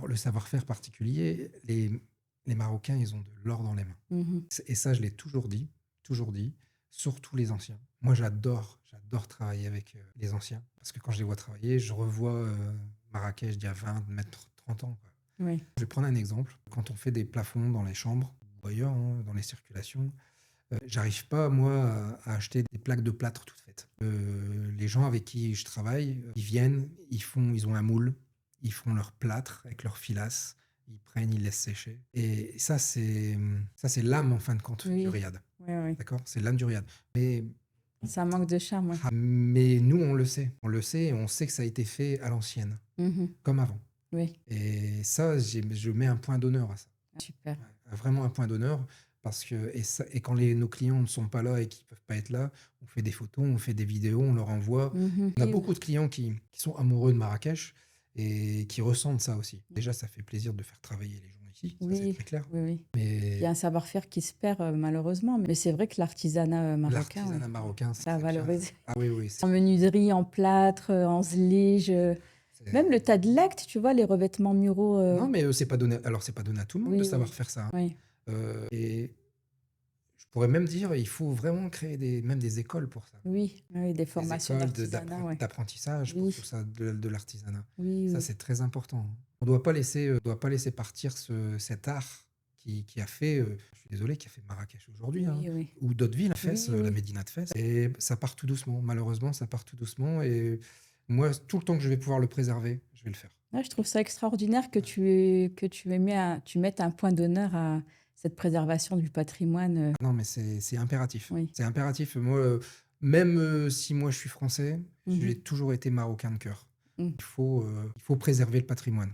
le savoir-faire particulier, les Marocains, ils ont de l'or dans les mains. Mhm. Et ça, je l'ai toujours dit, surtout les anciens. Moi, j'adore travailler avec les anciens, parce que quand je les vois travailler, je revois Marrakech d'il y a 20, même 30 ans, quoi. Oui. Je vais prendre un exemple. Quand on fait des plafonds dans les chambres, ou ailleurs, hein, dans les circulations, j'arrive pas, moi, à acheter des plaques de plâtre toutes faites. Les gens avec qui je travaille, ils viennent, ils ont un moule, ils font leur plâtre avec leur filasse, ils prennent, ils laissent sécher. Et ça, c'est l'âme, en fin de compte, du Oui. riad. Oui, oui. D'accord? C'est l'âme du riad. Ça manque de charme, oui. Mais nous, on le sait. On le sait et on sait que ça a été fait à l'ancienne, Mhm. comme avant. Oui, Et ça, je mets un point d'honneur à ça. super. Vraiment un point d'honneur. Parce que, et quand nos clients ne sont pas là et qu'ils ne peuvent pas être là, on fait des photos, on fait des vidéos, on leur envoie. Mhm. On a Oui, beaucoup de clients qui sont amoureux de Marrakech et qui ressentent ça aussi. Déjà, ça fait plaisir de faire travailler les gens ici, ça c'est oui, très clair. oui, oui. Il y Mais a un savoir-faire qui se perd malheureusement, mais c'est vrai que l'artisanat marocain, oui, l'artisanat marocain, c'est ça a très bien. valorisé. Ah oui, oui. En menuiserie, en plâtre, en zlige, même le tas de lectes, tu vois, les revêtements muraux. Non, mais c'est pas donné. Alors, c'est pas donné à tout le monde de Oui, savoir oui, faire ça, hein. oui. Et je pourrais même dire, il faut vraiment créer même des écoles pour ça. Oui, oui, des Des formations écoles d'artisanat, ouais. d'apprentissage pour Oui, tout ça, de l'artisanat. oui, Ça, oui. c'est très important. On ne doit pas laisser partir cet art qui a fait, je suis désolé, qui a fait Marrakech aujourd'hui, hein, Oui, oui. ou d'autres villes, Fès, Oui, la oui. Médina de Fès. Et ça part tout doucement, malheureusement, ça part tout doucement. Et moi, tout le temps que je vais pouvoir le préserver, je vais le faire. Ouais, je trouve ça extraordinaire que tu mettes un point d'honneur à cette préservation du patrimoine. Non, mais c'est impératif. Oui. C'est impératif. Moi, même si moi je suis français, Mhm. j'ai toujours été marocain de cœur. Mhm. Il faut préserver le patrimoine.